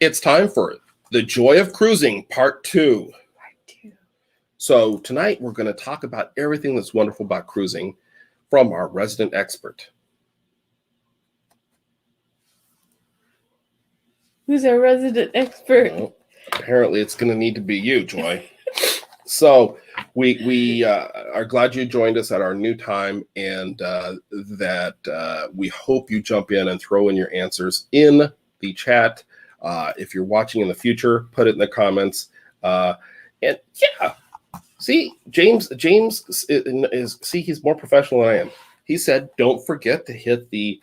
It's time for The Joy of Cruising, Part 2. So tonight we're going to talk about everything that's wonderful about cruising from our resident expert. Who's our resident expert? Well, apparently it's going to need to be you, Joy. So we are glad you joined us at our new time, and that we hope you jump in and throw in your answers in the chat. If you're watching in the future, put it in the comments. And yeah, see, James is he's more professional than I am. He said, "Don't forget to hit the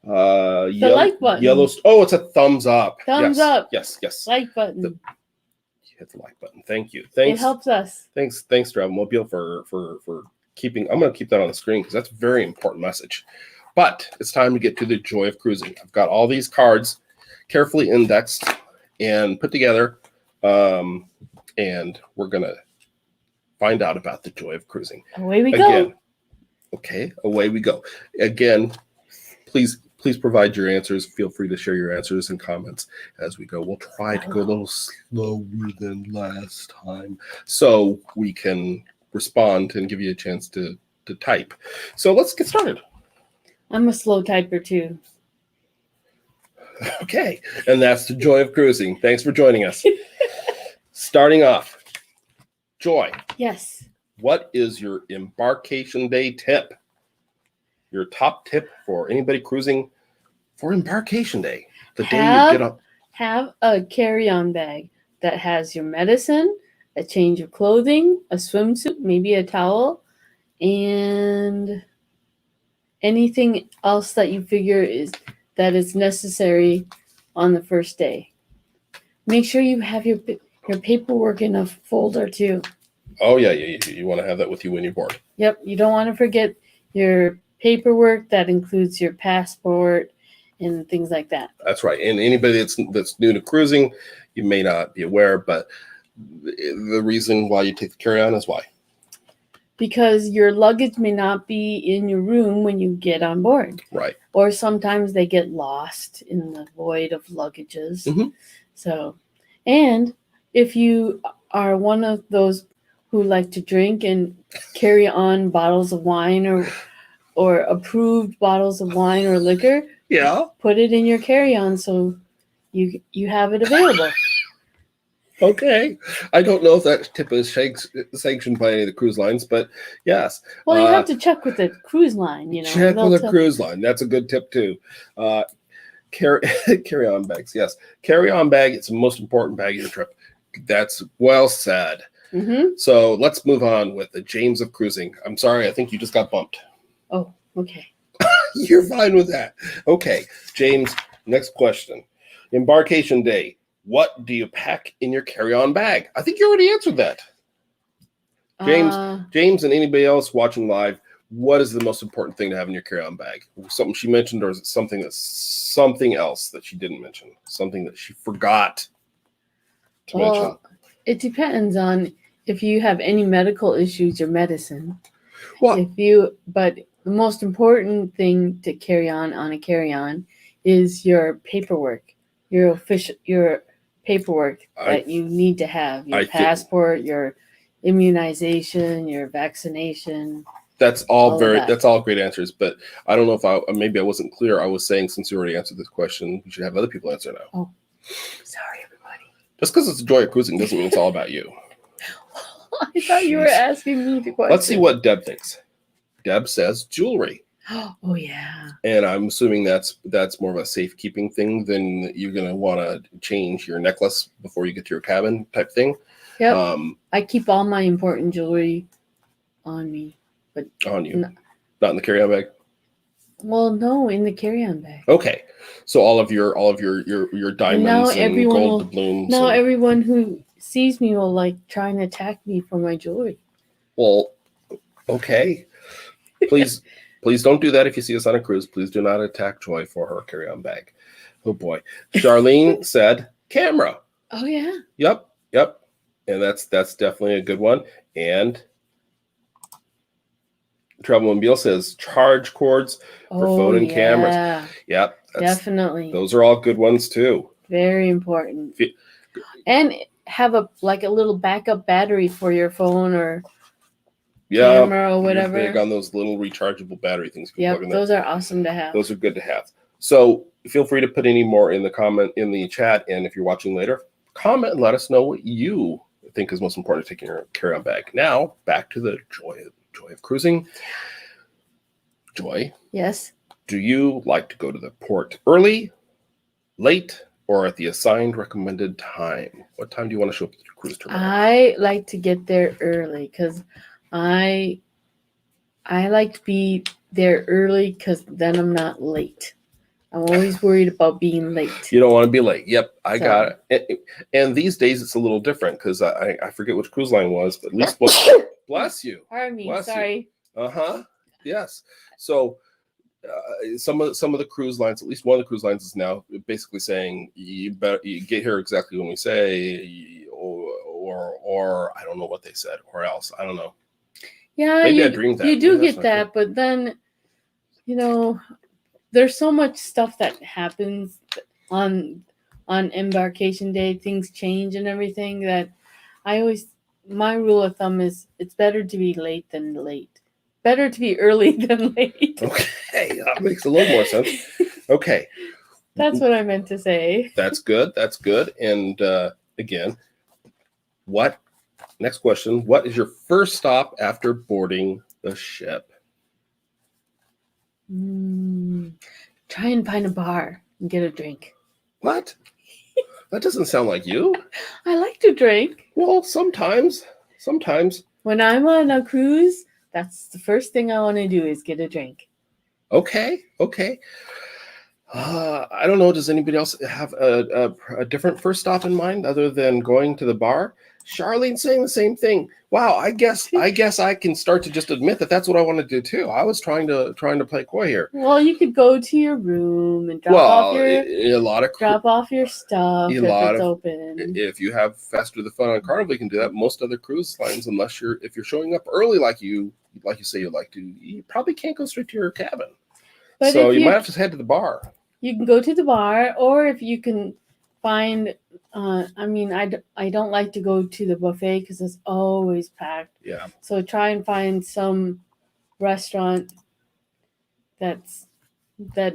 like button. Oh, it's a thumbs up. Thumbs up. Yes. Like button. Hit the like button. Thank you. Thanks. It helps us. Thanks, Travel Mobile, for keeping. I'm going to keep that on the screen because that's a very important message. But it's time to get to the joy of cruising. I've got all these cards carefully indexed and put together, and we're going to find out about the joy of cruising. Away we go. Okay, away we go. Again, please provide your answers. Feel free to share your answers and comments as we go. We'll try to go a little slower than last time so we can respond and give you a chance to type. So let's get started. I'm a slow typer too. Okay, and that's the joy of cruising. Thanks for joining us. Starting off, Joy. Yes. What is your embarkation day tip? Your top tip for anybody cruising for embarkation day, the day you get up. Have a carry-on bag that has your medicine, a change of clothing, a swimsuit, maybe a towel, and anything else that you figure is necessary on the first day. Make sure you have your paperwork in a folder too. Oh yeah. You want to have that with you when you're board. Yep, you don't want to forget your paperwork that includes your passport and things like that. That's right. And anybody that's new to cruising, you may not be aware, but the reason why you take the carry-on is why? Because your luggage may not be in your room when you get on board. Right. Or sometimes they get lost in the void of luggages. Mm-hmm. So, and if you are one of those who like to drink and carry on bottles of wine or approved bottles of wine or liquor, yeah, put it in your carry-on so you have it available. Okay. I don't know if that tip is sanctioned by any of the cruise lines, but yes. Well, you have to check with the cruise line, Check with the cruise line. That's a good tip too. Carry-on bags. Yes. Carry-on bag. It's the most important bag of your trip. That's well said. Mm-hmm. So let's move on with the James of cruising. I'm sorry. I think you just got bumped. Oh, okay. You're fine with that. Okay. James, next question. Embarkation day. What do you pack in your carry-on bag? I think you already answered that. James and anybody else watching live, what is the most important thing to have in your carry-on bag? Something she mentioned, or is it something else that she didn't mention? Something that she forgot to mention? It depends on if you have any medical issues, your medicine. What? But the most important thing to carry on a carry-on is your paperwork, your paperwork that you need to have, your passport, your immunization, your vaccination. That's all great answers, but I don't know if maybe I wasn't clear. I was saying, since you already answered this question, you should have other people answer now. Oh, sorry, everybody. Just because it's the joy of cruising doesn't mean it's all about you. I thought you were asking me the question. Let's see what Deb thinks. Deb says jewelry. Oh yeah. And I'm assuming that's more of a safekeeping thing than you're gonna want to change your necklace before you get to your cabin type thing. Yep. I keep all my important jewelry on me, but on you, not in the carry-on bag. Well, no, in the carry-on bag. Okay, so all of your diamonds and gold doubloons. Now everyone who sees me will try and attack me for my jewelry. Well, okay. Please don't do that if you see us on a cruise. Please do not attack Joy for her carry-on bag. Oh boy. Charlene said camera. Oh yeah. Yep. And that's definitely a good one. And Travel Mobile says charge cords for phone and cameras. Yep. Definitely. Those are all good ones too. Very important. And have a little backup battery for your phone or camera or whatever. You're big on those little rechargeable battery things. Yep, those are awesome to have. Those are good to have. So feel free to put any more in the chat, and if you're watching later, comment and let us know what you think is most important to take in your carry-on bag. Now back to the joy of cruising. Joy. Yes. Do you like to go to the port early, late, or at the assigned recommended time? What time do you want to show up at your cruise terminal? I like to get there early because I like to be there early because then I'm not late. I'm always worried about being late. You don't want to be late. Yep, I got it. And these days it's a little different because I forget which cruise line was, but at least bless you. Pardon me. Bless Sorry. You. Yes. So some of the cruise lines, at least one of the cruise lines, is now basically saying you get here exactly when we say, or I don't know what they said, or else I don't know. Yeah, maybe I dreamed that. You do get that, but then there's so much stuff that happens on embarkation day. Things change and everything that my rule of thumb is it's better to be late than late. Better to be early than late. Okay, that makes a little more sense. Okay. That's what I meant to say. That's good. That's good. And again, next question, what is your first stop after boarding the ship? Try and find a bar and get a drink. What? That doesn't sound like you. I like to drink. Well, sometimes. When I'm on a cruise, that's the first thing I want to do is get a drink. Okay. I don't know. Does anybody else have a different first stop in mind other than going to the bar? Charlene's saying the same thing. Wow, I guess I can start to just admit that that's what I want to do too. I was trying to play coy here. Well, you could go to your room and drop off your stuff if it's open. If you have Faster the Fun on Carnival, you can do that. Most other cruise lines, if you're showing up early like you say you like to, you probably can't go straight to your cabin. But so you might have to head to the bar. You can go to the bar, or if you can find. I don't like to go to the buffet because it's always packed. Yeah. So try and find some restaurant that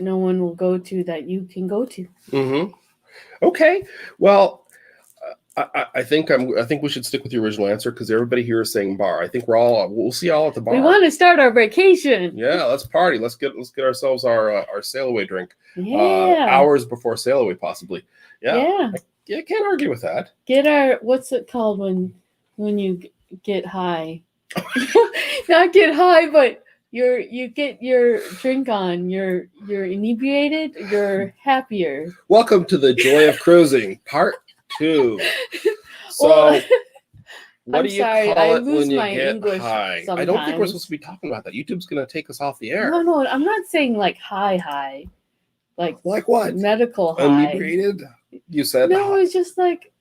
no one will go to that you can go to. Mm-hmm. Okay. Well, I think we should stick with the original answer because everybody here is saying bar. I think we'll see y'all at the bar. We want to start our vacation. Yeah, let's party. Let's get ourselves our sail away drink. Yeah. Hours before sail away, possibly. Yeah. Yeah. I can't argue with that. Get our what's it called when you get high? Not get high, but you get your drink on. You're inebriated. You're happier. Welcome to the Joy of Cruising, Part 2. So, what do you call it when you get English high? Sometimes. I don't think we're supposed to be talking about that. YouTube's going to take us off the air. No, I'm not saying like high. Like what? Medical high. Inebriated? You said no. It's just like,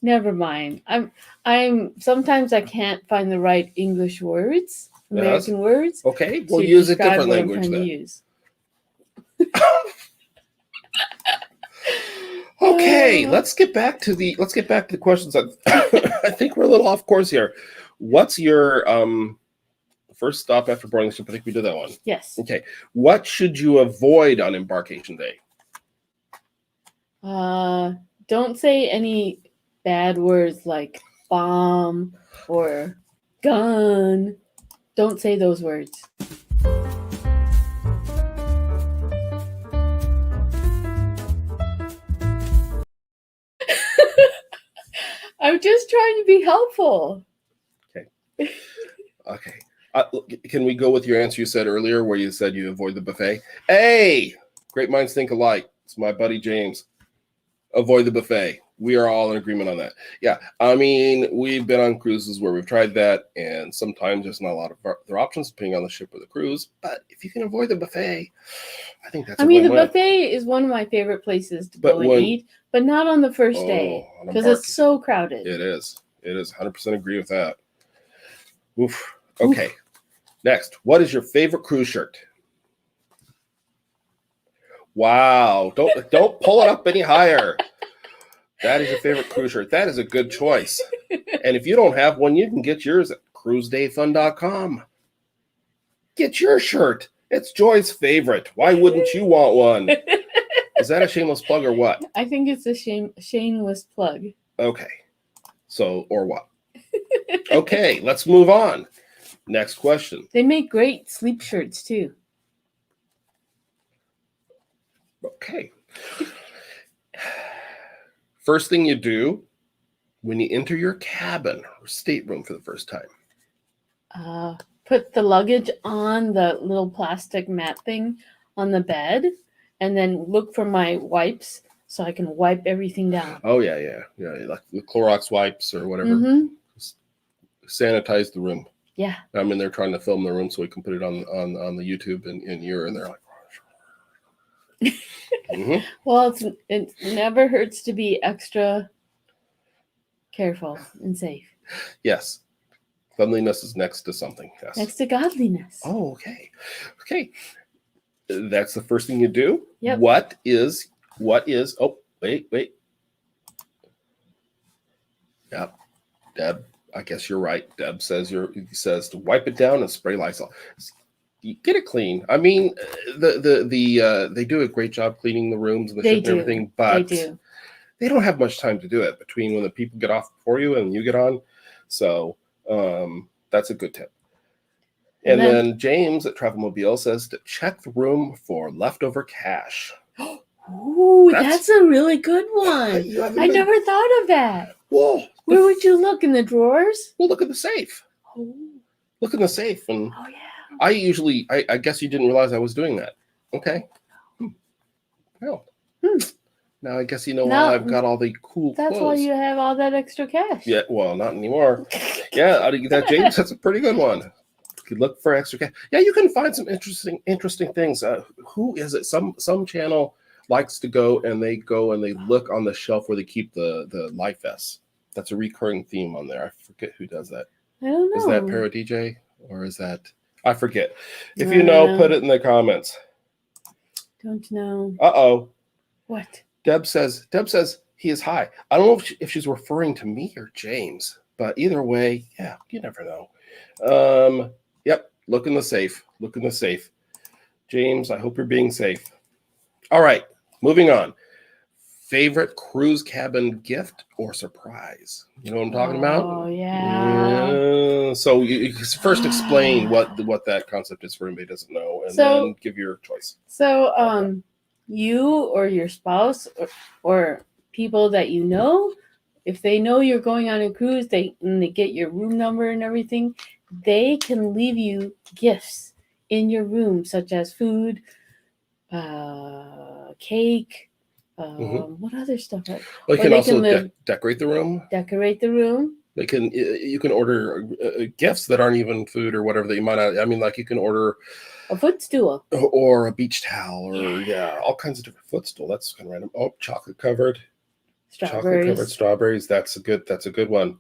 never mind. I'm sometimes I can't find the right English words, American words. Okay, we'll use a different language then. Use. Okay, let's get back to the questions. I think we're a little off course here. What's your first stop after boarding the ship? I think we did that one. Yes. Okay. What should you avoid on embarkation day? Don't say any bad words like bomb or gun. Don't say those words. I'm just trying to be helpful. Okay. Can we go with your answer you said earlier where you said you avoid the buffet? Hey, great minds think alike. It's my buddy James. Avoid the buffet. We are all in agreement on that. Yeah. I mean, we've been on cruises where we've tried that, and sometimes there's not a lot of other options depending on the ship or the cruise. But if you can avoid the buffet, I think that's the buffet is one of my favorite places to go and eat, but not on the first day because it's so crowded. It is. 100% agree with that. Oof. Okay. Next, what is your favorite cruise shirt? Wow. Don't pull it up any higher. That is your favorite cruise shirt. That is a good choice. And if you don't have one, you can get yours at cruisedayfun.com. Get your shirt. It's Joy's favorite. Why wouldn't you want one? Is that a shameless plug or what? I think it's a shameless plug. Okay. So, or what? Okay, let's move on. Next question. They make great sleep shirts too. Okay. First thing you do when you enter your cabin or stateroom for the first time. Put the luggage on the little plastic mat thing on the bed, and then look for my wipes so I can wipe everything down. Oh, yeah. Like the Clorox wipes or whatever. Mm-hmm. Sanitize the room. Yeah. I'm in there trying to film the room so we can put it on the YouTube, and you're in there like. Mm-hmm. Well, it never hurts to be extra careful and safe. Yes. Cleanliness is next to something. Yes. Next to godliness. Oh, okay. Okay. That's the first thing you do. Yep. What is oh, wait. Yep. Deb, I guess you're right. Deb says to wipe it down and spray Lysol. Get it clean. I mean, they do a great job cleaning the rooms and the ship and everything, but they don't have much time to do it between when the people get off before you and you get on. So that's a good tip. And then James at Travelmobile says to check the room for leftover cash. Ooh, that's a really good one. I never thought of that. Whoa. Where would you look? In the drawers? Well, look at the safe. Oh. Look in the safe. And oh, yeah. I guess you didn't realize I was doing that. Okay. Well, now I guess you know why I've got all the cool clothes. That's why you have all that extra cash. Yeah, well, not anymore. Yeah, how do you get that, James? That's a pretty good one. You could look for extra cash. Yeah, you can find some interesting things. Who is it? Some channel likes to go and they look on the shelf where they keep the life vests. That's a recurring theme on there. I forget who does that. I don't know. Is that Para DJ or is that... I forget. If you know, put it in the comments. Don't know. Uh-oh. What? Deb says he is high. I don't know if she's referring to me or James, but either way, yeah, you never know. Yep, look in the safe. Look in the safe. James, I hope you're being safe. All right, moving on. Favorite cruise cabin gift or surprise? You know what I'm talking about? Oh, yeah. So you first explain what that concept is for anybody who doesn't know, and then give your choice. So, you or your spouse or people that you know, if they know you're going on a cruise, they get your room number and everything, they can leave you gifts in your room, such as food, cake. What other stuff? Well, you can also decorate the room. Decorate the room. You can order gifts that aren't even food or whatever that you might not. I mean, like you can order a footstool or a beach towel or all kinds of different footstool. That's kind of random. Oh, chocolate covered strawberries. That's a good one.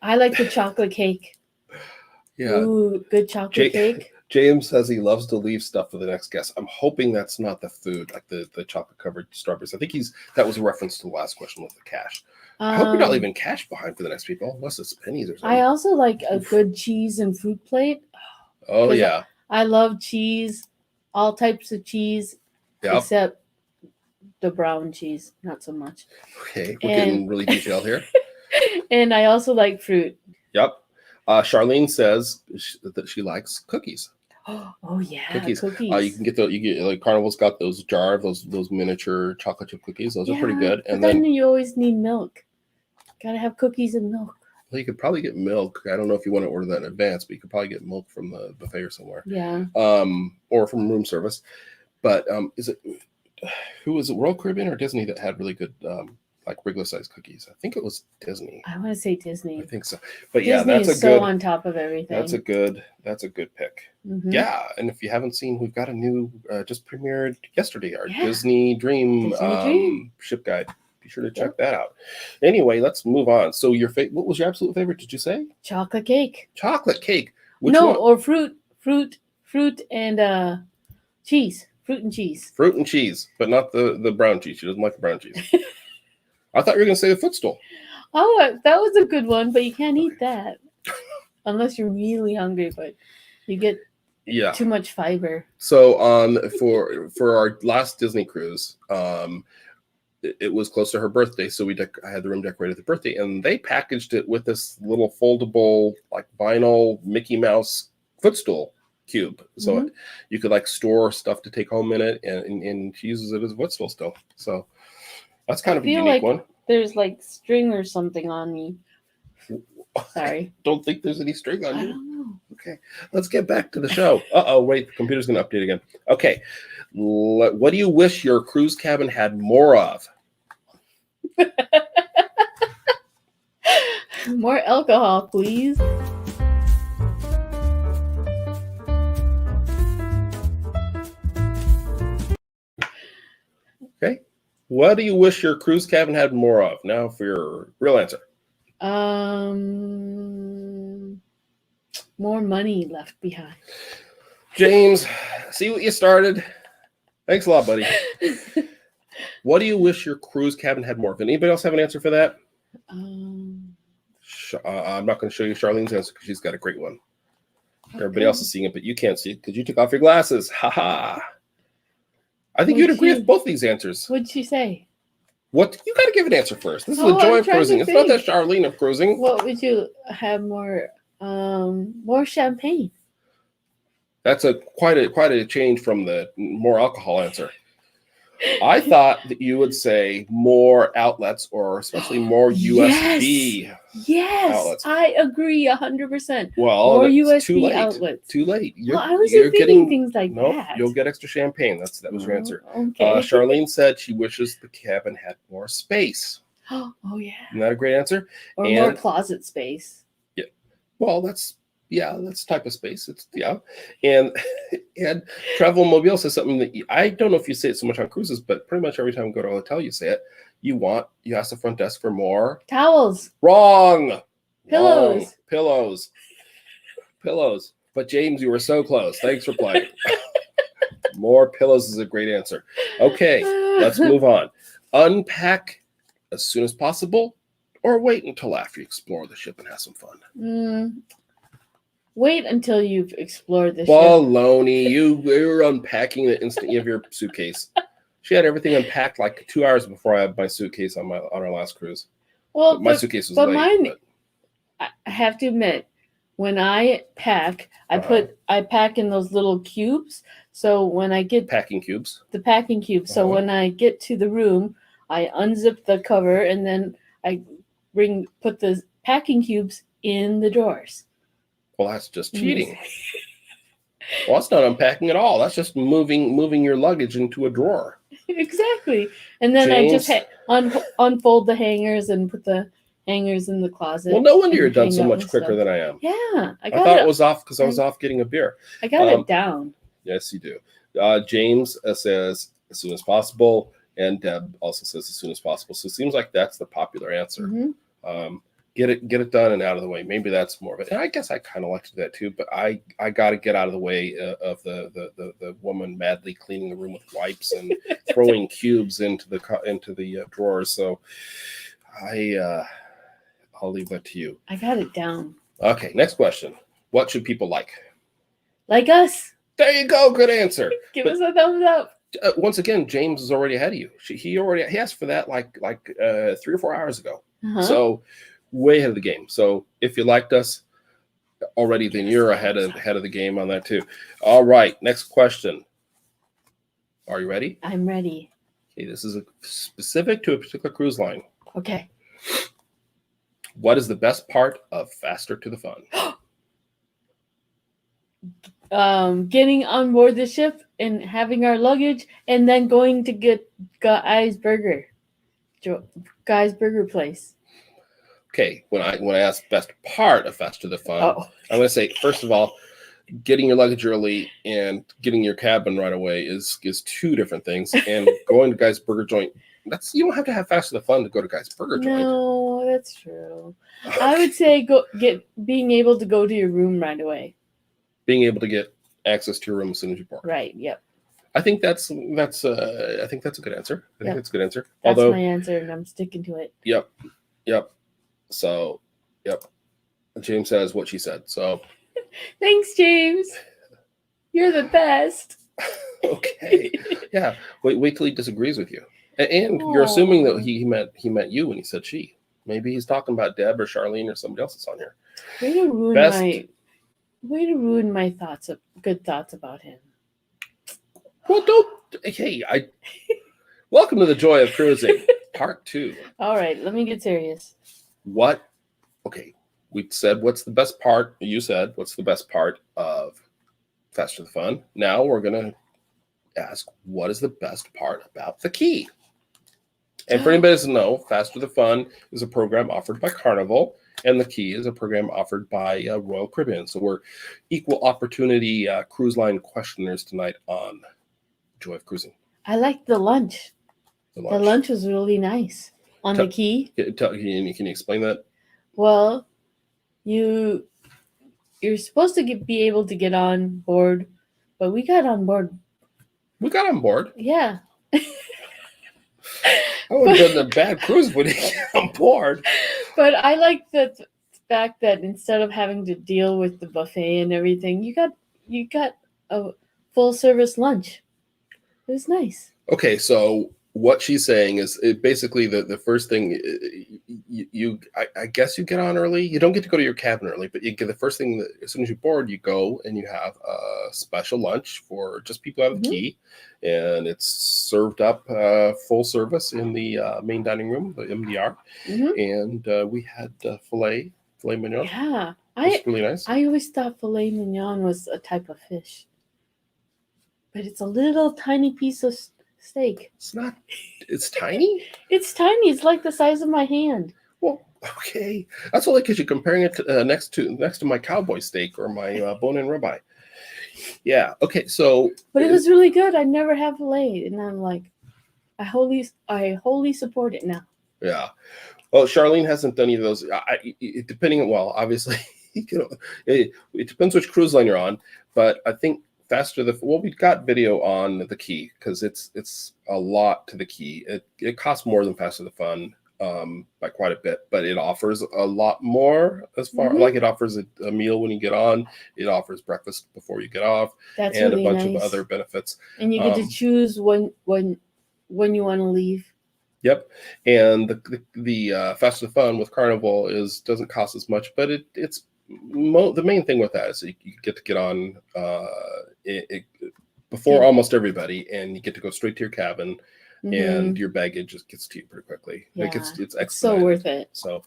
I like the chocolate cake. Yeah. Ooh, good chocolate cake. James says he loves to leave stuff for the next guest. I'm hoping that's not the food, like the chocolate covered strawberries. I think that was a reference to the last question with the cash. I hope you're not leaving cash behind for the next people, unless it's pennies or something. I also like a good cheese and fruit plate. Oh yeah. I love cheese, all types of cheese, except the brown cheese, not so much. Okay, we're getting really detailed here. And I also like fruit. Yep. Charlene says that she likes cookies. Oh yeah, cookies. You can get like Carnival's got those those miniature chocolate chip cookies. Those are pretty good. And then you always need milk. Gotta have cookies and milk. Well, you could probably get milk. I don't know if you want to order that in advance, but you could probably get milk from the buffet or somewhere. Yeah. Or from room service. But who was it? Royal Caribbean or Disney that had really good like regular size cookies? I think it was Disney. I want to say Disney. I think so. But Disney yeah, that's is so on top of everything. That's a good pick. Mm-hmm. Yeah, and if you haven't seen, we've got a new just premiered yesterday, our Disney Dream ship guide. Be sure to check that out. Anyway, let's move on. So what was your absolute favorite? Did you say chocolate cake? Chocolate cake. Which one? Or fruit and cheese. Fruit and cheese. Fruit and cheese, but not the brown cheese. She doesn't like the brown cheese. I thought you were going to say a footstool. Oh, that was a good one, but you can't eat that unless you're really hungry. But you get too much fiber. So for our last Disney cruise, it was close to her birthday, so I had the room decorated for the birthday, and they packaged it with this little foldable, like vinyl Mickey Mouse footstool cube, so you could like store stuff to take home in it, and she uses it as a footstool still. So that's kind of a unique one. There's like string or something on me. Sorry. Don't think there's any string on you. I don't know. Okay, let's get back to the show. Wait, the computer's going to update again. Okay, what do you wish your cruise cabin had more of? More alcohol, please. Okay. What do you wish your cruise cabin had more of? Now for your real answer. More money left behind. James, see what you started? Thanks a lot, buddy. What do you wish your cruise cabin had more of? Anybody else have an answer for that? I'm not going to show you Charlene's answer because she's got a great one. Okay. Everybody else is seeing it, but you can't see it because you took off your glasses. Ha ha. I think you'd agree with both these answers. What'd she say? What? You got to give an answer first. This is the joy of cruising. It's not that Charlene of cruising. What would you have more? More champagne. That's quite a change from the more alcohol answer. I thought that you would say more outlets, or especially more USB outlets. I agree 100%. Well, more USB too late. Outlets. Too late. I was getting things like that. You'll get extra champagne. That was your answer. Okay. Charlene said she wishes the cabin had more space. Oh yeah. Isn't that a great answer? Or more closet space. Yeah. Well, that's type of space. And Travel Mobile says something that I don't know if you say it so much on cruises, but pretty much every time you go to a hotel, you say it. You ask the front desk for more towels. Wrong. Pillows. Wrong. Pillows. But James, you were so close. Thanks for playing. More pillows is a great answer. Okay, let's move on. Unpack as soon as possible, or wait until after you explore the ship and have some fun. Wait until you've explored the ship. Baloney. You were unpacking the instant you have your suitcase. She had everything unpacked like 2 hours before I had my suitcase on our last cruise. Well, my suitcase was late. I have to admit, when I pack, I pack in those little cubes. So when I get packing cubes. The packing cubes. So when I get to the room, I unzip the cover and then I put the packing cubes in the drawers. Well, that's just cheating. Well, that's not unpacking at all. That's just moving your luggage into a drawer. Exactly. And then James, I just unfold the hangers and put the hangers in the closet. Well, no wonder you're done so much quicker than I am. Yeah. I thought it was off because I was off getting a beer. I got it down. Yes, you do. James says as soon as possible, and Deb also says as soon as possible. So it seems like that's the popular answer. Mm-hmm. Get it done and out of the way. Maybe that's more of it. And I guess I kind of like to do that too, but I got to get out of the way of the woman madly cleaning the room with wipes and throwing cubes into the drawers. So I'll leave that to you. I got it down. Okay, next question. What should people like? Like us. There you go. Good answer. Give us a thumbs up. Once again, James is already ahead of you. He asked for that like 3 or 4 hours ago. Uh-huh. So way ahead of the game. So if you liked us already, then you're ahead of the game on that too. All right, next question. Are you ready? I'm ready. Okay, this is specific to a particular cruise line. Okay. What is the best part of Faster to the Fun? Getting on board the ship and having our luggage, and then going to get Guy's Burger place. Okay, when I ask best part of Faster to the Fun, I'm going to say, first of all, getting your luggage early and getting your cabin right away is 2 different things. And going to Guy's Burger Joint, you don't have to have Faster to the Fun to go to Guy's Burger Joint. No, that's true. I would say being able to go to your room right away. Being able to get access to your room as soon as you board. Right. Yep. I think that's a good answer. I think that's a good answer. That's Although, my answer, and I'm sticking to it. yep. So, yep. James says what she said. So, Thanks, James. You're the best. okay, yeah. Wait till he disagrees with you, and you're assuming that he meant you when he said she. Maybe he's talking about Deb or Charlene or somebody else that's on here. Way to ruin my thoughts, good thoughts about him. Well, don't. Hey, welcome to the Joy of Cruising, Part 2. All right, let me get serious. What? Okay, we said what's the best part. You said what's the best part of Faster the Fun. Now we're gonna ask what is the best part about the Key. And for anybody who doesn't know, Faster the Fun is a program offered by Carnival, and the Key is a program offered by Royal Caribbean. So we're equal opportunity cruise line questioners tonight on Joy of Cruising. I liked the lunch. The lunch was really nice on the Key. Can you explain that? Well, you're supposed to be able to get on board, but we got on board. We got on board. Yeah. That would have been a bad cruise if we didn't get on board. But I like the fact that instead of having to deal with the buffet and everything, you got a full service lunch. It was nice. Okay, so what she's saying is basically the first thing I guess you get on early. You don't get to go to your cabin early, but you get the first thing that as soon as you board, you go and you have a special lunch for just people out of the Key, and it's served up full service in the main dining room, the MDR, and we had filet mignon. Yeah, it's really nice. I always thought filet mignon was a type of fish, but it's a little tiny piece of steak. It's not. It's tiny? It's tiny. It's like the size of my hand. Well, okay. That's only because you're comparing it to, next to my cowboy steak or my bone-in ribeye. Yeah. Okay. So. But it was really good. I never have filet, and I'm like, I wholly support it now. Yeah. Well, Charlene hasn't done either of those. Depending on, well, obviously, it depends which cruise line you're on, but I think we've got video on the Key because it's a lot to the Key. It costs more than Faster the Fun by quite a bit, but it offers a lot more as far like it offers a meal when you get on, it offers breakfast before you get off. That's and really a bunch nice. of other benefits. And you get to choose when you want to leave. Yep, and the Faster the Fun with Carnival doesn't cost as much, but it's the main thing with that is you get to get on before almost everybody, and you get to go straight to your cabin, and your baggage just gets to you pretty quickly. Yeah, it's so worth it. So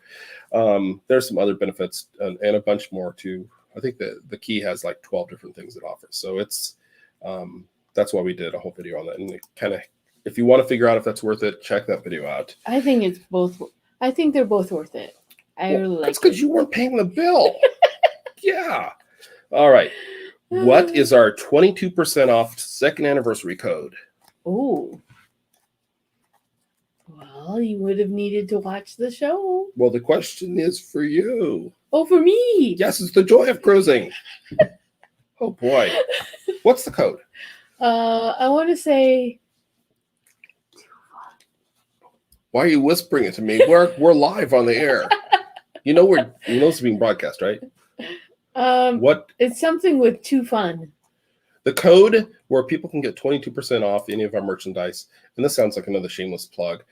there's some other benefits and a bunch more too. I think the Key has like 12 different things it offers. So it's that's why we did a whole video on that. And kind of, if you want to figure out if that's worth it, check that video out. I think it's both. I think they're both worth it. I really like it. That's because you weren't paying the bill. Yeah. All right. What is our 22% off second anniversary code? Oh. Well, you would have needed to watch the show. Well, the question is for you. Oh, for me. Yes, it's the joy of cruising. Oh, boy. What's the code? I want to say... Why are you whispering it to me? We're live on the air. You know it's being broadcast, right? What? It's something with too fun. The code where people can get 22% off any of our merchandise, and this sounds like another shameless plug,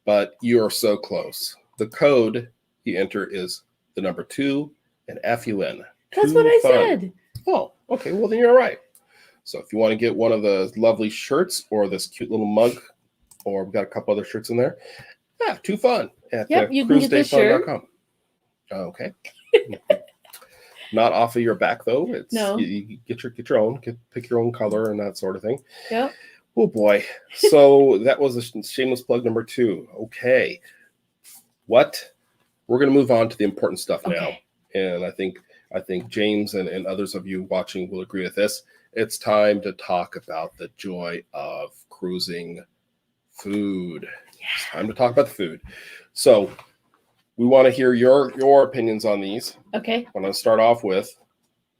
but you are so close. The code you enter is the number 2 and FUN. That's what I said. Oh, okay. Well, then you're right. So if you want to get one of the lovely shirts or this cute little mug, or we've got a couple other shirts in there, yeah, too fun at you can get the shirt. Okay. Not off of your back though. It's no. You get your own. Pick your own color and that sort of thing. Yep. Oh boy. So that was a shameless plug number 2. Okay. We're going to move on to the important stuff now, and I think James and others of you watching will agree with this. It's time to talk about the joy of cruising food. Yeah. It's time to talk about the food. So we want to hear your opinions on these. Okay. I'm going to start off with,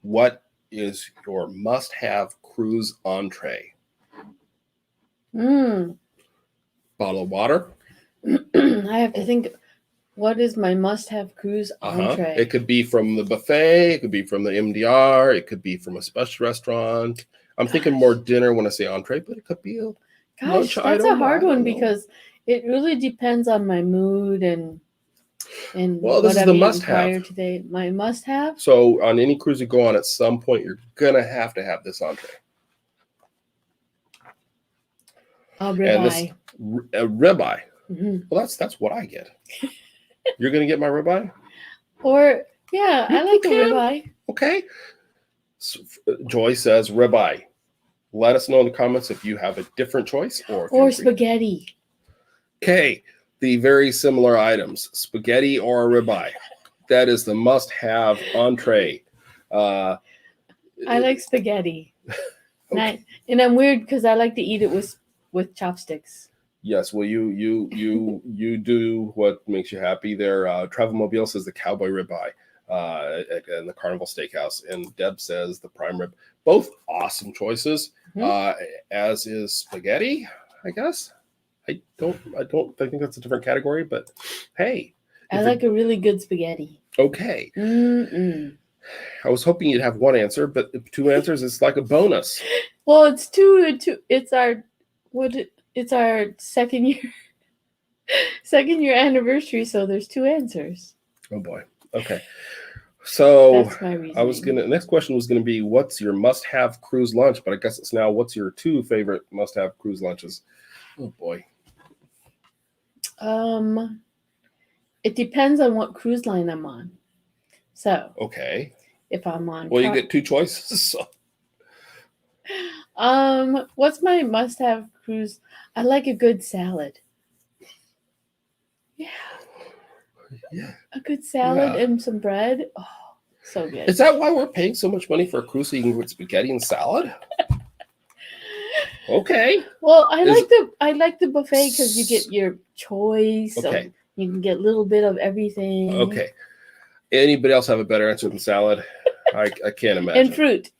what is your must-have cruise entree? Mm. Bottle of water. I have to think. What is my must-have cruise entree? It could be from the buffet. It could be from the MDR. It could be from a special restaurant. I'm thinking more dinner when I say entree, but it could be a lunch That's item. a hard I one don't know. because it really depends on my mood and Well, what this is I've the eaten must-have. prior today. My must-have. So on any cruise you go on, at some point you're gonna have to have this entree. And this Ribeye. ribeye. Mm-hmm. Well, that's what I get. You're gonna get my ribeye. Or yeah, I like a ribeye. Okay. So, Joy says ribeye. Let us know in the comments if you have a different choice Or spaghetti. Okay, the very similar items, spaghetti or a ribeye. That is the must-have entree. I like spaghetti. Okay. And I'm weird because I like to eat it with chopsticks. Yes, well, you do what makes you happy. There, Travelmobile says the cowboy ribeye in the Carnival Steakhouse, and Deb says the prime rib. Both awesome choices. Mm-hmm. As is spaghetti, I guess. I think that's a different category, but hey, I like a really good spaghetti. Okay. Mm-mm. I was hoping you'd have one answer, but 2 answers is like a bonus. Well, it's two. It's our It's our second year anniversary, so there's 2 answers. Oh boy. Okay. So That's my reasoning. next question was gonna be, what's your must-have cruise lunch? But I guess it's now, what's your 2 favorite must-have cruise lunches? Oh boy. It depends on what cruise line I'm on. So Okay. if I'm on, Well, you get 2 choices. So. What's my must-have cruise? I like a good salad. Yeah. A good salad and some bread. Oh, so good. Is that why we're paying so much money for a cruise so you can get spaghetti and salad? Okay. Well, I like the buffet because you get your choice. Okay. So you can get a little bit of everything. Okay. Anybody else have a better answer than salad? I can't imagine. And fruit.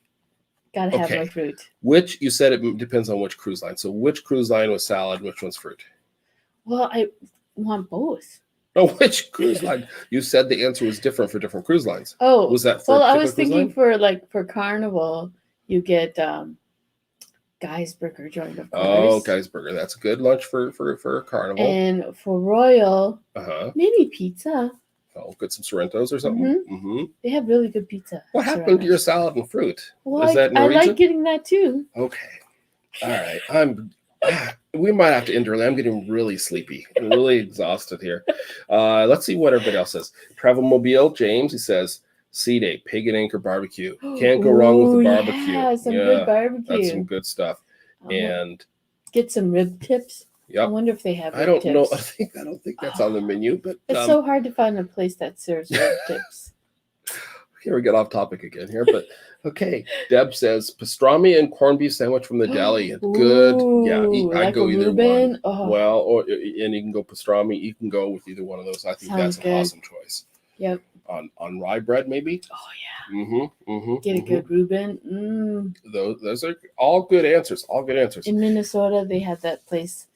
Gotta have my fruit. Which, you said it depends on which cruise line. So which cruise line was salad? Which one's fruit? Well, I want both. Oh, which cruise line? You said the answer was different for different cruise lines. Oh, was that for? Well, I was thinking for Carnival, you get Guy's Burger joint, of course. Oh, Guy's Burger. That's a good lunch for Carnival. And for Royal, maybe pizza. Oh, get some Sorrentos or something. Mm-hmm. They have really good pizza. What happened to your salad and fruit? Well, I like getting that too. Okay. All right. We might have to end early. I'm getting really sleepy. I'm really exhausted here. Let's see what everybody else says. Travelmobile, James, he says, Sea Day, Pig and Anchor Barbecue. Can't go wrong with the barbecue. Yeah, some good barbecue. That's some good stuff. And get some rib tips. Yep. I wonder if they have rib tips. Know. I don't think that's on the menu, but it's so hard to find a place that serves rib tips. Here we get off topic again here, but okay. Deb says pastrami and corned beef sandwich from the deli. Good. Yeah, I go either Reuben. One. Oh. Well, and you can go pastrami. You can go with either one of those. I think that's an awesome choice. Yep. On rye bread, maybe. Oh yeah. Get a good Reuben. Those are all good answers. All good answers. In Minnesota, they had that place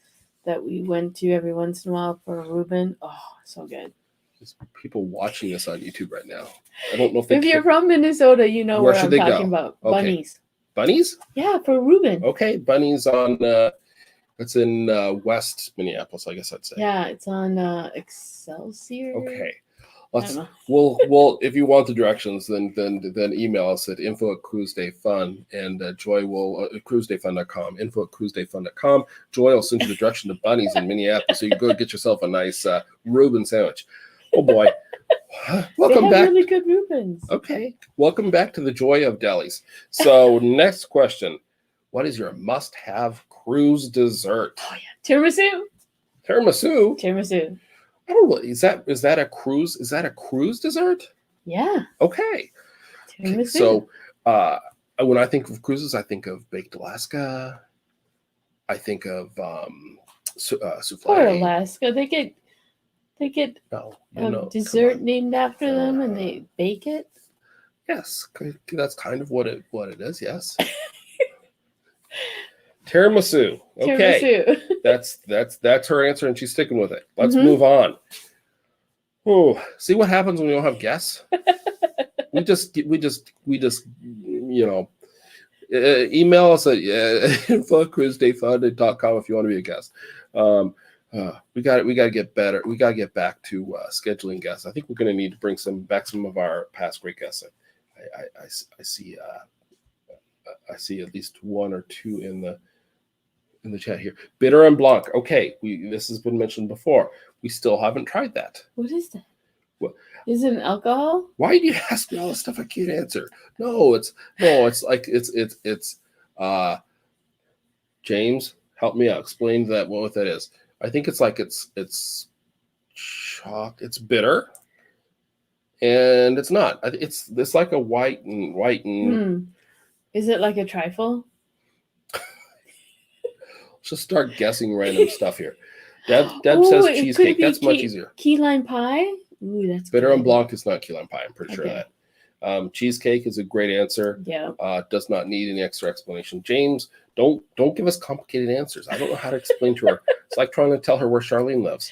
that we went to every once in a while for a Reuben. Oh, so good. There's people watching this on YouTube right now. I don't know if you're from Minnesota, you know where I'm talking about. Okay. Bunnies. Bunnies? Yeah, for Reuben. Okay, Bunnies on. It's in West Minneapolis, I guess I'd say. Yeah, it's on Excelsior. Okay. We'll if you want the directions, then email us at info@cruisedayfun, and Joy will cruisedayfun.com, info@cruisedayfun.com. Joy will send you the direction to Bunnies in Minneapolis, so you can go get yourself a nice Reuben sandwich. Oh boy. Welcome back. Really good Reubens. Okay. Welcome back to the joy of delis. So next question. What is your must-have cruise dessert? Oh yeah. Tiramisu. Tiramisu. I don't know. Is that a cruise? Is that a cruise dessert? Yeah. Okay. So when I think of cruises, I think of baked Alaska. I think of souffle. Or Alaska. They get dessert named after them, and they bake it. Yes, that's kind of what it is. Yes. Tiramisu. Okay. Tiramisu. That's her answer, and she's sticking with it. Let's Mhm. move on. Oh, see what happens when we don't have guests? we just email us at info@cruisedayfund.com if you want to be a guest. We got to get better. We got to get back to scheduling guests. I think we're going to need to bring back some of our past great guests. I see at least one or two in the chat here. Bitter and Blanc. Okay, this has been mentioned before. We still haven't tried that. What is that? Well, is it an alcohol? Why do you ask me all this stuff I can't answer? No, it's like it's James, help me out. Explain what that is. I think it's like it's bitter, and it's not. It's like a white and. Is it like a trifle? Let's just start guessing random stuff here. Deb says cheesecake. That's much easier. Key lime pie. Ooh, that's bitter good. and Blanc is not key lime pie. I'm pretty sure of that. Cheesecake is a great answer. Yeah. Does not need any extra explanation. James, don't give us complicated answers. I don't know how to explain to her. It's like trying to tell her where Charlene lives.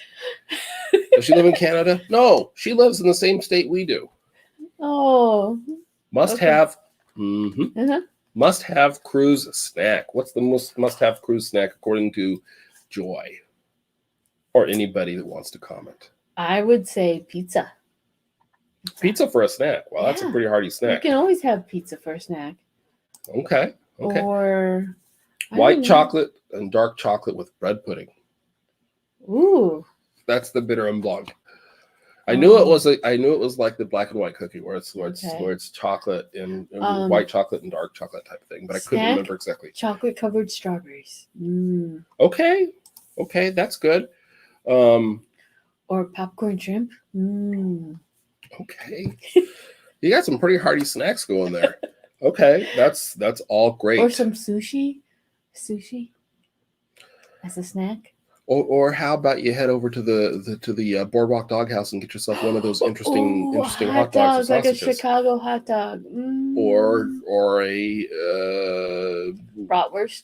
Does she live in Canada? No, she lives in the same state we do. Oh. Must have. Mm-hmm. Uh-huh. Must have cruise snack. What's the must have cruise snack according to Joy, or anybody that wants to comment? I would say pizza. Pizza for a snack. Well, that's a pretty hearty snack. You can always have pizza for a snack. Okay. Or white chocolate and dark chocolate with bread pudding. Ooh. That's the bitter and Blanc. I knew it was like the black and white cookie where it's chocolate and white chocolate and dark chocolate type of thing, but I couldn't remember exactly. Chocolate covered strawberries. Mm. Okay, that's good. Or popcorn shrimp. Mm. Okay, you got some pretty hearty snacks going there. Okay, that's all great. Or some sushi as a snack. Or how about you head over to the Boardwalk Doghouse and get yourself one of those interesting hot dogs like a Chicago hot dog, or a bratwurst.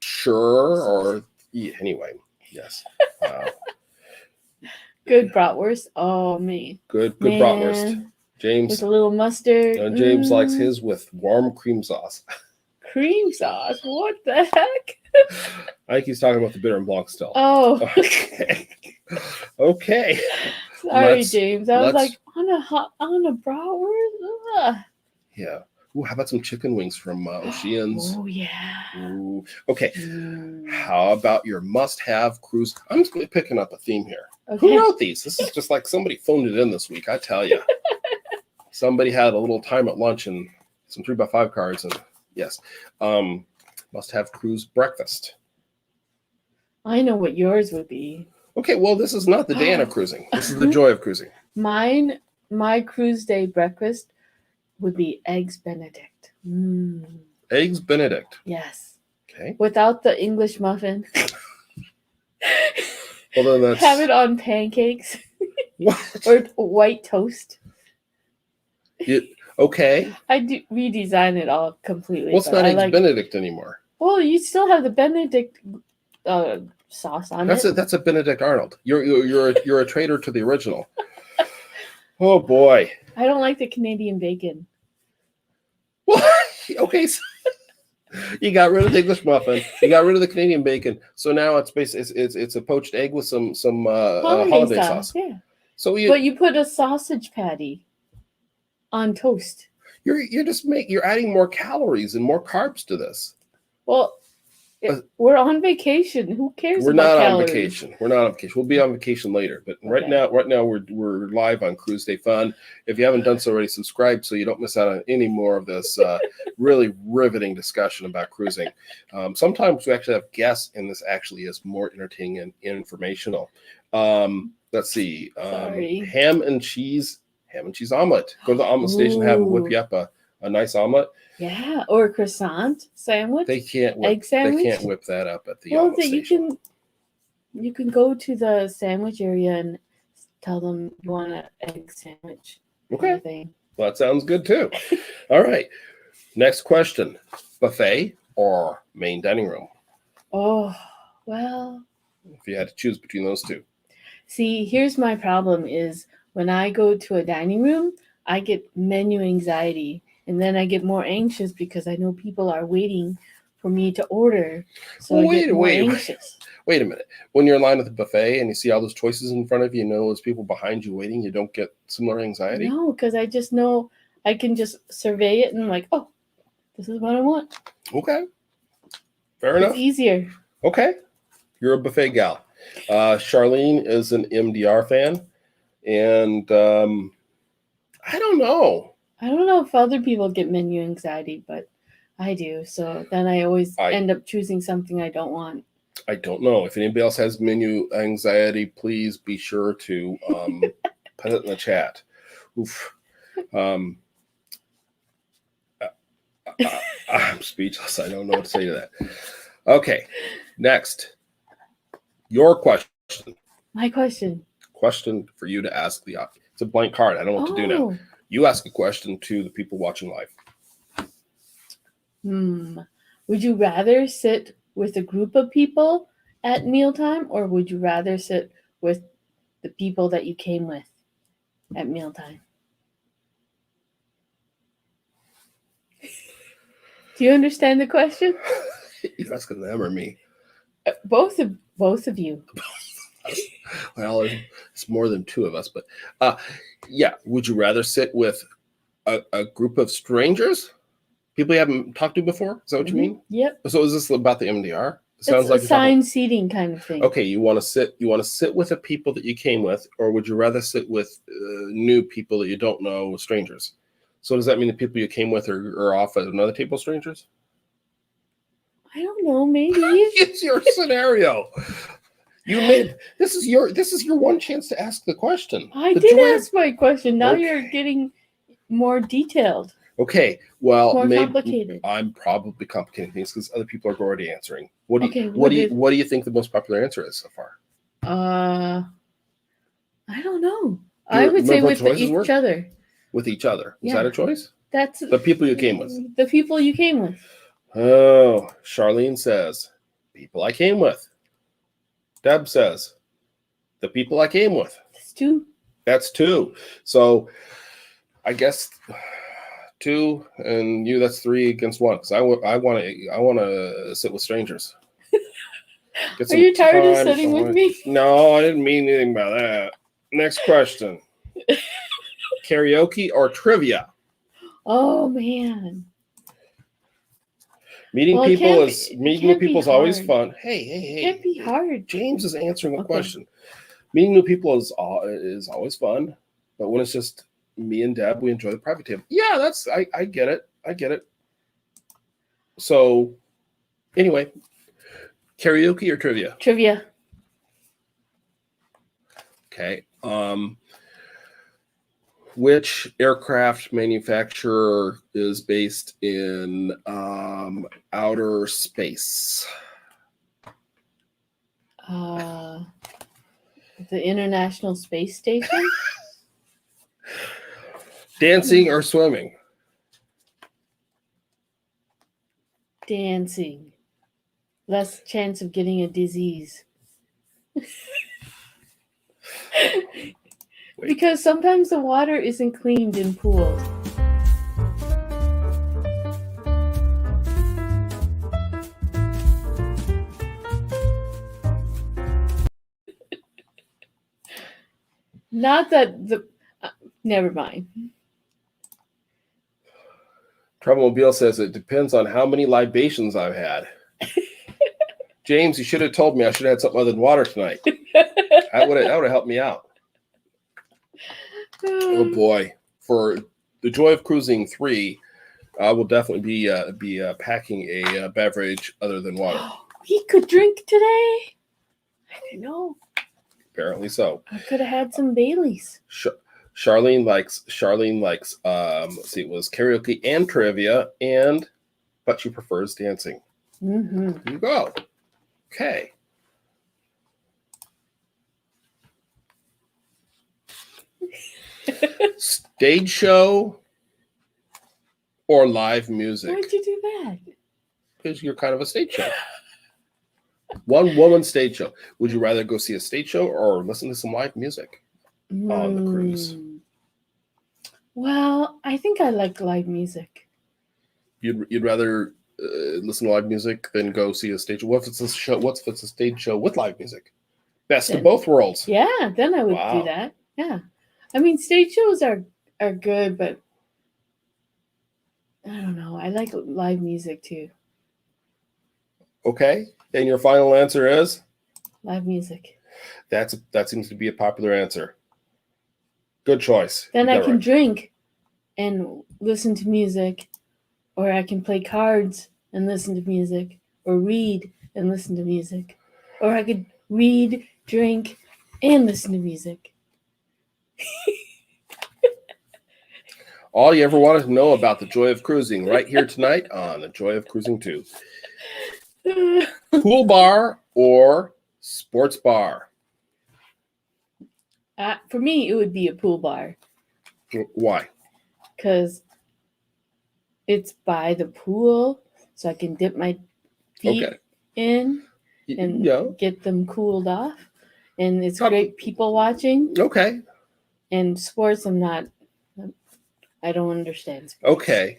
Sure, or anyway, yes. Good bratwurst. Oh man. Good bratwurst. James with a little mustard. James likes his with warm cream sauce. Cream sauce? What the heck? I think he's talking about the bitter and Blanc still. Oh. Okay. Sorry, James. I was like on a bratwurst. Ugh. Yeah. Ooh, how about some chicken wings from O'Shea's? Oh yeah. Ooh. Okay. How about your must-have cruise? I'm just picking up a theme here. Okay. Who wrote these? This is just like somebody phoned it in this week. I tell you. Somebody had a little time at lunch and some 3x5 cards, and yes, must have cruise breakfast. I know what yours would be. Okay, well, this is not the day of cruising. This is the joy of cruising. My cruise day breakfast would be eggs Benedict. Eggs Benedict. Yes. Okay. Without the English muffin. Well, then that's... Have it on pancakes. What? Or white toast. Okay. I do redesign it all completely. Well, it's not eggs Benedict anymore. Well, you still have the Benedict sauce on it. That's a Benedict Arnold. You're a traitor to the original. Oh boy. I don't like the Canadian bacon. What? Okay. So you got rid of the English muffin. You got rid of the Canadian bacon. So now it's it's a poached egg with some hollandaise sauce. Yeah. But you put a sausage patty on toast. You're adding more calories and more carbs to this. Well, we're on vacation. Who cares? We're about not calories? on vacation. We're not on vacation. We'll be on vacation later. But right now we're live on Cruise Day Fun. If you haven't done so already, subscribe so you don't miss out on any more of this really riveting discussion about cruising. Sometimes we actually have guests, and this actually is more entertaining and informational. Let's see. Ham and cheese omelet. Go to the omelet station, have them whip you up a nice omelet. Yeah, or a croissant sandwich. They can't egg sandwich. They can't whip that up at the omelet station. You can go to the sandwich area and tell them you want an egg sandwich. Okay, well, that sounds good too. All right, next question: buffet or main dining room? Oh, well, if you had to choose between those two? see, here's my problem is when I go to a dining room, I get menu anxiety. And then I get more anxious because I know people are waiting for me to order. So Well, I get more anxious. wait a minute. When you're in line at the buffet and you see all those choices in front of you, those people behind you waiting, you don't get similar anxiety? No, because I just know I can just survey it and I'm like, oh, this is what I want. Okay. Fair It's enough. easier. Okay. You're a buffet gal. Charlene is an MDR fan. And I don't know. I don't know if other people get menu anxiety, but I do. So then I always end up choosing something I don't want. I don't know. If anybody else has menu anxiety, please be sure to put it in the chat. Oof. I'm speechless. I don't know what to say to that. Okay, next. Your question. My question. Question for you to ask the audience. It's a blank card. I don't know what to do now. You ask a question to the people watching live. Would you rather sit with a group of people at mealtime, or would you rather sit with the people that you came with at mealtime? Do you understand the question? You're asking them or me? Both of you. Well, it's more than two of us, but yeah. Would you rather sit with a group of strangers, people you haven't talked to before? Is that what you mean? Yep. So is this about the MDR? It sounds like assigned seating kind of thing. Okay, you want to sit with the people that you came with, or would you rather sit with new people that you don't know, strangers? So does that mean the people you came with are off at another table, strangers? I don't know. Maybe it's your scenario. You made this is your one chance to ask the question. I did ask my question. Now you're getting more detailed. Okay, well, more complicated. I'm probably complicating things because other people are already answering. What do you think the most popular answer is so far? I don't know. I would say with each other. With each other. Is that a choice? That's the people you came with. The people you came with. Oh, Charlene says, people I came with. Deb says, the people I came with. That's two. That's two. So I guess 2 and you, that's 3 against 1. Because I want to sit with strangers. Are you tired of sitting with me? No, I didn't mean anything by that. Next question. Karaoke or trivia? Oh man. Meeting people is always fun. Hey. It can't be hard. James is answering a question. Meeting new people is always fun, but when it's just me and Deb, we enjoy the private table. Yeah, I get it. I get it. So, anyway, karaoke or trivia? Trivia. Okay. Which aircraft manufacturer is based in outer space? The International Space Station? Dancing or swimming? Dancing. Less chance of getting a disease. Because sometimes the water isn't cleaned in pools. Not that never mind. Troublmobile says it depends on how many libations I've had. James, you should have told me I should have had something other than water tonight. That would have helped me out. Oh boy! For the joy of cruising 3, I will definitely be packing a beverage other than water. We could drink today. I didn't know. Apparently so. I could have had some Baileys. Charlene likes. Let's see, it was karaoke and trivia, but she prefers dancing. Mm-hmm. There you go. Okay. Stage show or live music? Why'd you do that? Because you're kind of a stage show. One woman stage show. Would you rather go see a stage show or listen to some live music on the cruise? Well, I think I like live music. You'd rather listen to live music than go see a stage. What if it's a show? What if it's a stage show with live music? Best of both worlds. Yeah, then I would Wow. do that. Yeah, I mean, stage shows are good, but I don't know. I like live music too. Okay, and your final answer is Live music. that seems to be a popular answer. Good choice. Then You I got it can right. drink and listen to music, or I can play cards and listen to music, or read and listen to music, or I could read, drink, and listen to music. All you ever wanted to know about the joy of cruising, right here tonight on the Joy of Cruising 2. Pool bar or sports bar? For me, it would be a pool bar Why? because it's by the pool, so I can dip my feet Okay. in and Yeah. get them cooled off. And it's Oh. great people watching. Okay. And sports, I don't understand sports. Okay.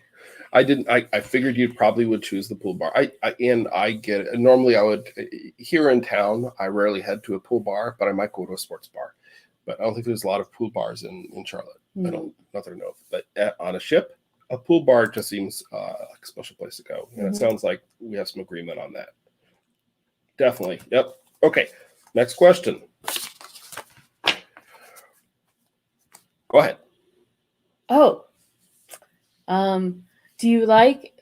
I figured you probably would choose the pool bar. I get it. Normally I would, here in town, I rarely head to a pool bar, but I might go to a sports bar. But I don't think there's a lot of pool bars in Charlotte. I don't, not that I know of. But on a ship, a pool bar just seems like a special place to go. And it sounds like we have some agreement on that. Definitely. Yep. Okay. Next question. Go ahead. Oh. Do you like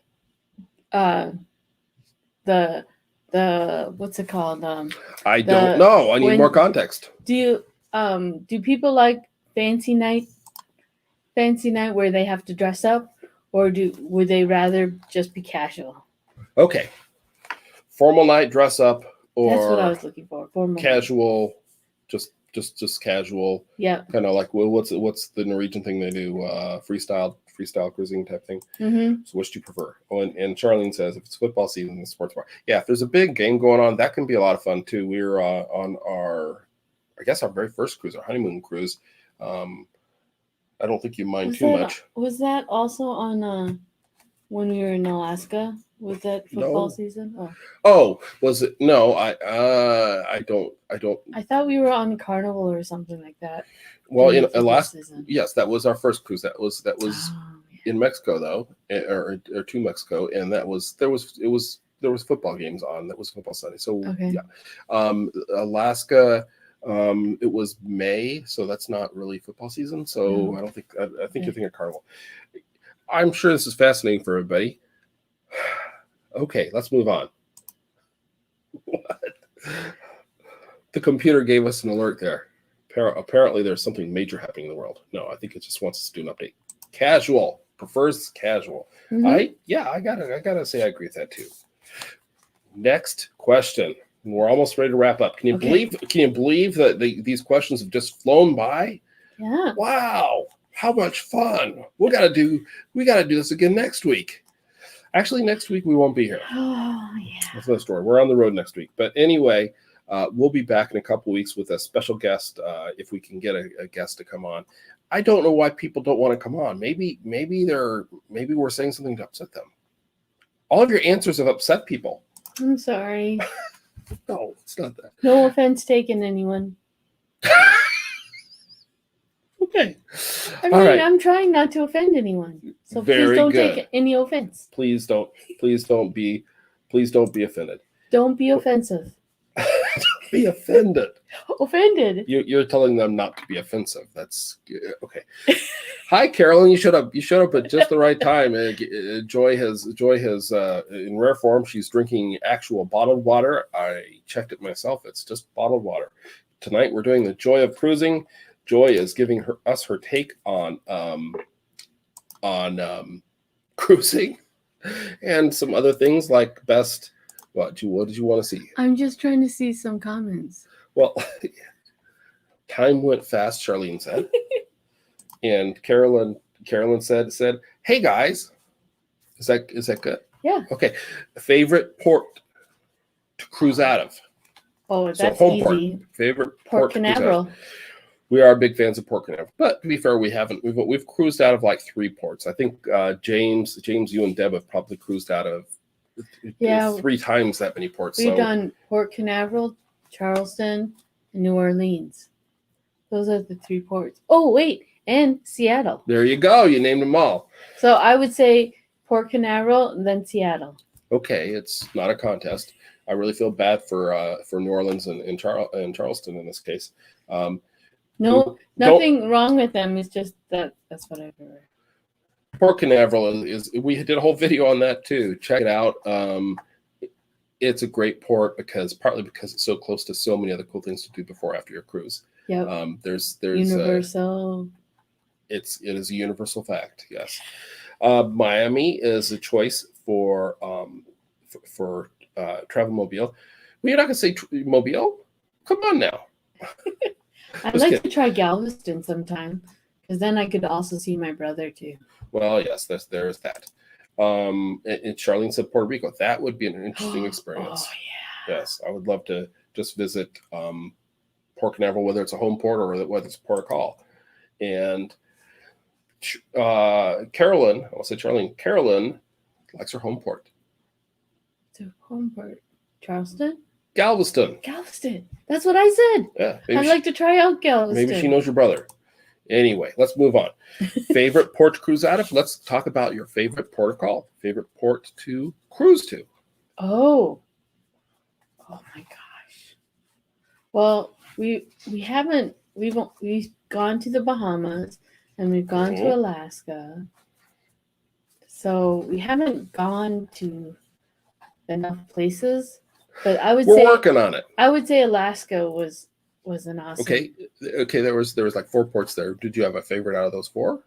the what's it called? I don't know. I need more context. Do people like fancy night where they have to dress up, or would they rather just be casual? Okay. Formal night, dress up, or that's what I was looking for. Formal casual, just casual. Yeah. Kind of like what's the Norwegian thing they do? Freestyle cruising type thing. Mm-hmm. So which do you prefer? Oh, and Charlene says if it's football season, the sports bar. Yeah, if there's a big game going on, that can be a lot of fun too. We were on our very first cruise, our honeymoon cruise. I don't think you mind too much. Was that also on when we were in Alaska? Was that football season? Oh, was it? No, I don't. I thought we were on Carnival or something like that. Well, in Alaska, yes, that was our first cruise. That was in Mexico though, or to Mexico, and there was football games on. That was football Sunday. So yeah, Alaska. It was May, so that's not really football season. So I don't think I think you're thinking of Carnival. I'm sure this is fascinating for everybody. Okay, let's move on. What? The computer gave us an alert there. Apparently, there's something major happening in the world. No, I think it just wants us to do an update. Casual prefers casual. Mm-hmm. I gotta say I agree with that too. Next question. We're almost ready to wrap up. Can you believe that these questions have just flown by? Yeah. Wow, how much fun! We gotta do this again next week. Actually, next week we won't be here. Oh yeah. That's another story. We're on the road next week. But anyway, we'll be back in a couple weeks with a special guest if we can get a guest to come on. I don't know why people don't want to come on. Maybe we're saying something to upset them. All of your answers have upset people. I'm sorry. No, it's not that. No offense taken, anyone. Okay. I mean, I'm trying not to offend anyone. So please don't take any offense. Please don't be offended. Don't be offensive. Don't be offended. Offended. You're telling them not to be offensive. That's okay. Hi, Carolyn. You showed up at just the right time. Joy has in rare form. She's drinking actual bottled water. I checked it myself. It's just bottled water. Tonight we're doing the joy of cruising. Joy is giving us her take on cruising and some other things like best. What did you want to see? I'm just trying to see some comments. Well, time went fast, Charlene said. And Carolyn said, "Hey guys." Is that good? Yeah. Okay. Favorite port to cruise out of. Oh, So that's home port, easy. favorite Port to cruise out of. Canaveral. We are big fans of Port Canaveral, but to be fair, we've cruised out of like 3 ports. I think James, you and Deb have probably cruised out of 3 times that many ports. We've So done Port Canaveral, Charleston, and New Orleans. Those are the 3 ports. Oh, wait, and Seattle. there you go. You named them all. So I would say Port Canaveral and then Seattle. Okay, it's not a contest. I really feel bad for New Orleans and Charleston in this case. No, nothing wrong with them. It's just that's what I've heard. Port Canaveral is we did a whole video on that too. Check it out. It's a great port partly because it's so close to so many other cool things to do before after your cruise. Yep. There's Universal. It is a universal fact. Yes. Miami is a choice for Travel Mobile. Well, you're not gonna say Mobile? Come on now. I'd like to try Galveston sometime, because then I could also see my brother too. Well, yes, there's that. And Charlene said Puerto Rico. That would be an interesting experience. Oh yeah. Yes, I would love to just visit Port Canaveral, whether it's a home port or whether it's a port of call. And Carolyn, I will say Charlene. Carolyn likes her home port. So home port, Charleston. Galveston. That's what I said. Yeah. I'd like to try out Galveston. Maybe she knows your brother. Anyway, let's move on. Favorite port to cruise out of? Let's talk about your favorite port of call. Favorite port to cruise to? Oh my gosh. Well, we've gone to the Bahamas and we've gone to Alaska. So we haven't gone to enough places. But I would say we're working on it. I would say Alaska was an awesome. Okay. There was like 4 ports there. Did you have a favorite out of those 4?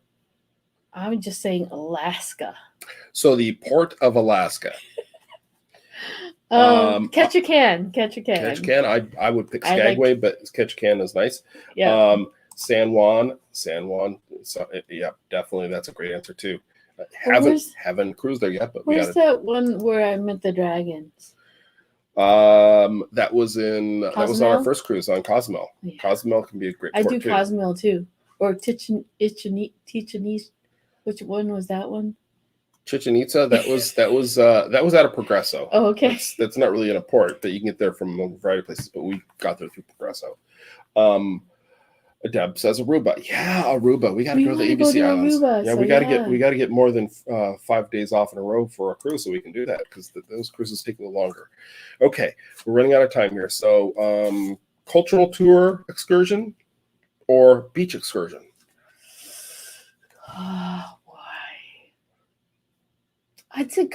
I'm just saying Alaska. So the port of Alaska. Ketchikan. I would pick Skagway, but Ketchikan is nice. Yeah. San Juan. So, yeah, definitely. That's a great answer too. Haven't cruised there yet, but where's that one where I met the dragons? That was on our first cruise on Cozumel. Yeah. Cozumel can be a great port too. I do Cozumel too. Or Chichen Itza. Which one was that one? Chichen Itza. That was out of Progreso. Oh, okay. That's not really in a port, but you can get there from a variety of places. But we got there through Progreso. Deb says Aruba. Yeah, Aruba. We got to go to the ABC Islands. Aruba, yeah, we got to get more than 5 days off in a row for a cruise so we can do that, because those cruises take a little longer. Okay, we're running out of time here. So, cultural tour excursion or beach excursion? Oh boy, I'd say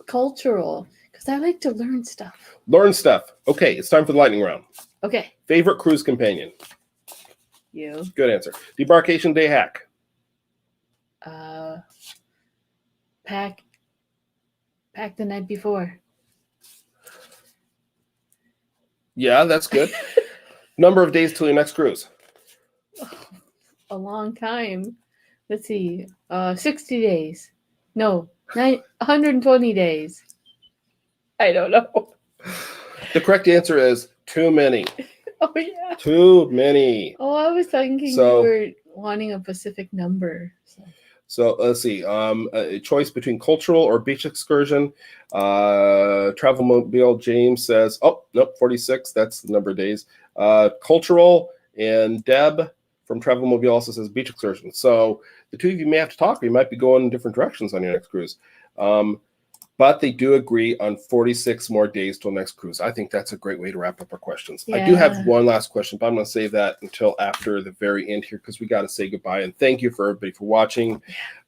cultural, because I like to learn stuff. Okay, it's time for the lightning round. Okay. Favorite cruise companion? You. Good answer. Debarkation day hack. Pack the night before. Yeah, that's good. Number of days till your next cruise? A long time. Let's see. 60 days. No, 120 days. I don't know. The correct answer is too many. Oh, yeah. Too many. Oh, I was thinking you were wanting a specific number. So let's see. A choice between cultural or beach excursion. Travel Mobile James says, 46. That's the number of days. Cultural, and Deb from Travel Mobile also says beach excursion. So the two of you may have to talk. You might be going in different directions on your next cruise. But they do agree on 46 more days till next cruise. I think that's a great way to wrap up our questions. Yeah. I do have one last question, but I'm going to save that until after the very end here, because we got to say goodbye. And thank you for everybody for watching.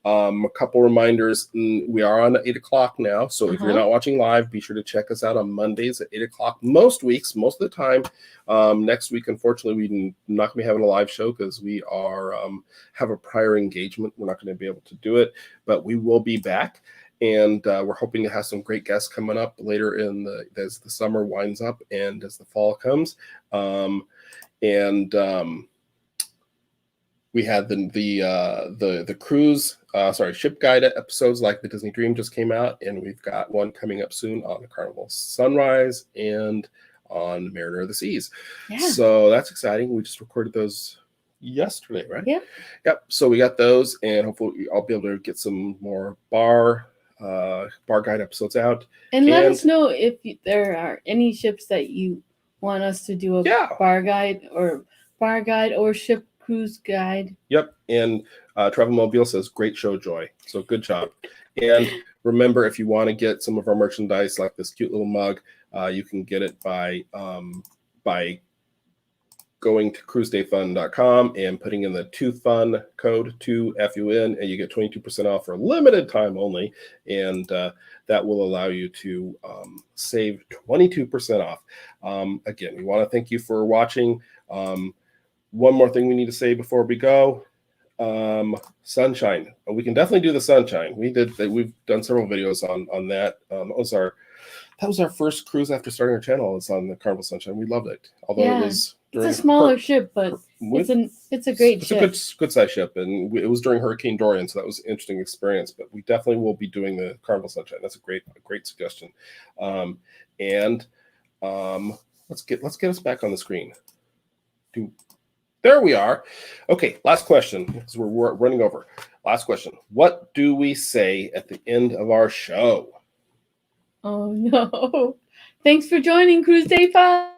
A couple reminders. We are on 8 o'clock now. So if you're not watching live, be sure to check us out on Mondays at 8 o'clock. Most weeks, most of the time. Next week, unfortunately, we're not going to be having a live show because we have a prior engagement. We're not going to be able to do it, but we will be back. And we're hoping to have some great guests coming up later as the summer winds up and as the fall comes. We had the cruise, ship guide episodes like the Disney Dream just came out, and we've got one coming up soon on the Carnival Sunrise and on Mariner of the Seas. Yeah. So that's exciting. We just recorded those yesterday, right? Yeah. Yep. So we got those, and hopefully I'll be able to get some more bar guide episodes out. And let us know if there are any ships that you want us to do a bar guide or ship cruise guide. Yep. And Travelmobile says, great show, Joy. So good job. And remember, if you want to get some of our merchandise, like this cute little mug, you can get it by going to cruisedayfun.com and putting in the 2FUN code, 2FUN, and you get 22% off for a limited time only. And that will allow you to save 22% off. Again, we want to thank you for watching. One more thing we need to say before we go. Sunshine. We can definitely do the sunshine. We've done several videos on that. That was our first cruise after starting our channel. It's on the Carnival Sunshine. We loved it. Although it's a smaller ship, but it's a great ship. It's a good size ship, and it was during Hurricane Dorian, so that was an interesting experience. But we definitely will be doing the Carnival Sunshine. That's a great suggestion. Let's get us back on the screen. There we are. Okay, last question, because we're running over. Last question. What do we say at the end of our show? Oh, no. Thanks for joining Cruise Day Fun.